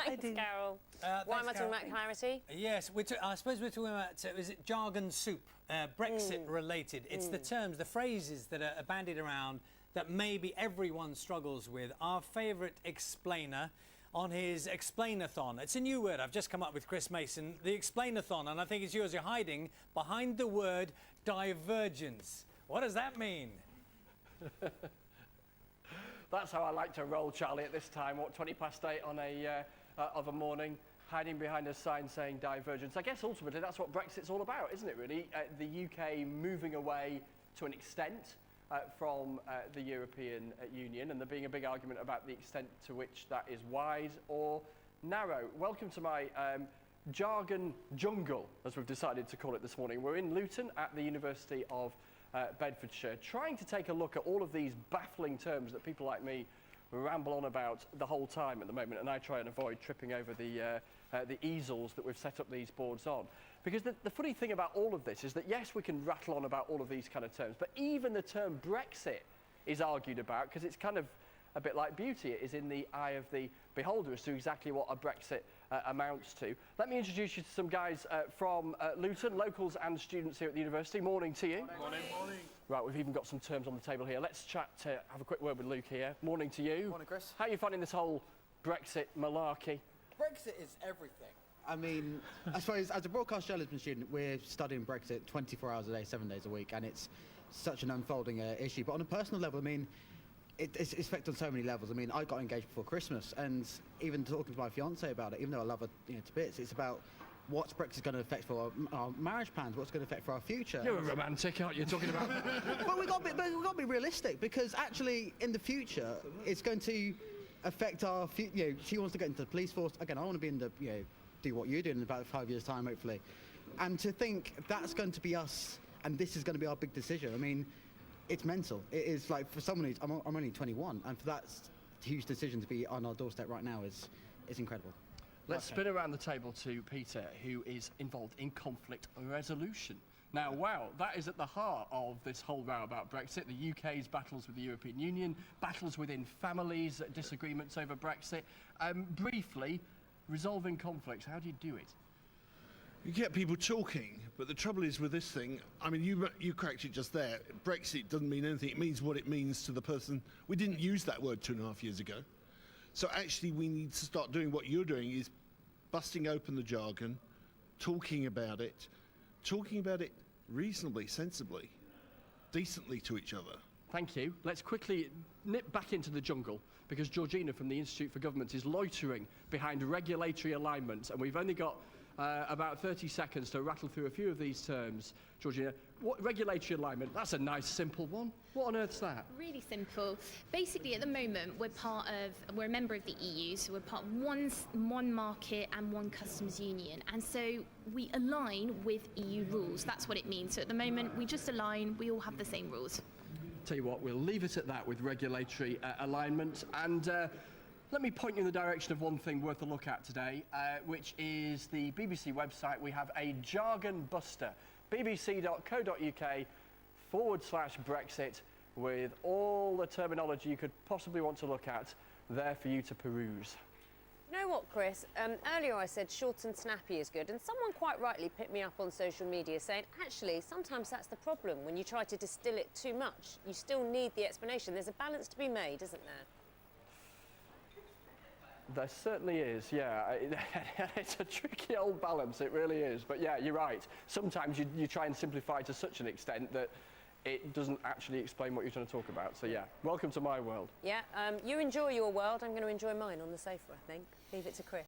Thanks, Carol. Why am I talking about clarity? Yes, I suppose we're talking about, is it jargon soup, Brexit related. It's the terms, the phrases that are bandied around that maybe everyone struggles with. Our favourite explainer on his explainathon. It's a new word I've just come up with, Chris Masson, the explainathon, and I think it's yours. You're hiding behind the word divergence. What does that mean? That's how I like to roll, Charlie, at this time, what, 8:20 on of a morning, hiding behind a sign saying divergence. I guess ultimately that's what Brexit's all about, isn't it, really? The UK moving away to an extent from the European Union, and there being a big argument about the extent to which that is wide or narrow. Welcome to my jargon jungle, as we've decided to call it this morning. We're in Luton at the University of Bedfordshire, trying to take a look at all of these baffling terms that people like me ramble on about the whole time at the moment, and I try and avoid tripping over the easels that we've set up these boards on. Because the funny thing about all of this is that, yes, we can rattle on about all of these kind of terms, but even the term Brexit is argued about, because it's kind of a bit like beauty. It is in the eye of the beholder as to exactly what a Brexit amounts to. Let me introduce you to some guys from Luton, locals and students here at the university. Morning to you. Morning. Morning. Right, we've even got some terms on the table here. Let's chat, have a quick word with Luke here. Morning to you. Morning, Chris. How are you finding this whole Brexit malarkey? Brexit is everything. I mean, I suppose as a broadcast journalism student, we're studying Brexit 24 hours a day, 7 days a week, and it's such an unfolding issue. But on a personal level, I mean, it's affected on so many levels. I mean, I got engaged before Christmas, and even talking to my fiance about it, even though I love her to bits, it's about what's Brexit going to affect for our marriage plans, what's going to affect for our future. You're a romantic, aren't you, talking about... Well, we've got to be realistic, because actually, in the future, it's going to affect our future. She wants to get into the police force. Again, I want to be in the, do what you're doing in about 5 years' time, hopefully. And to think that's going to be us, and this is going to be our big decision, I mean, it's mental. It is like, for someone who's, I'm only 21, and for that huge decision to be on our doorstep right now is incredible. Let's spin around the table to Peter, who is involved in conflict resolution. Now, wow, that is at the heart of this whole row about Brexit, the UK's battles with the European Union, battles within families, disagreements over Brexit. Briefly, resolving conflicts, how do you do it? You get people talking, but the trouble is with this thing, I mean, you cracked it just there. Brexit doesn't mean anything. It means what it means to the person. We didn't use that word 2.5 years ago. So actually we need to start doing what you're doing, is busting open the jargon, talking about it reasonably, sensibly, decently to each other. Thank you. Let's quickly nip back into the jungle, because Georgina from the Institute for Government is loitering behind regulatory alignment, and we've only got about 30 seconds to rattle through a few of these terms. Georgina, what regulatory alignment? That's a nice, simple one. What on earth's that? Really simple. Basically, at the moment, we're a member of the EU, so we're part of one market and one customs union, and so we align with EU rules. That's what it means. So at the moment, we just align. We all have the same rules. Tell you what, we'll leave it at that with regulatory alignment, and let me point you in the direction of one thing worth a look at today, which is the BBC website. We have a jargon buster, bbc.co.uk/Brexit, with all the terminology you could possibly want to look at there for you to peruse. You know what, Chris? Earlier I said short and snappy is good, and someone quite rightly picked me up on social media saying, actually, sometimes that's the problem. When you try to distill it too much, you still need the explanation. There's a balance to be made, isn't there? There certainly is, yeah. It's a tricky old balance, it really is. But yeah, you're right. Sometimes you try and simplify to such an extent that it doesn't actually explain what you're trying to talk about. So yeah, welcome to my world. Yeah, you enjoy your world. I'm going to enjoy mine on the sofa, I think. Leave it to Chris.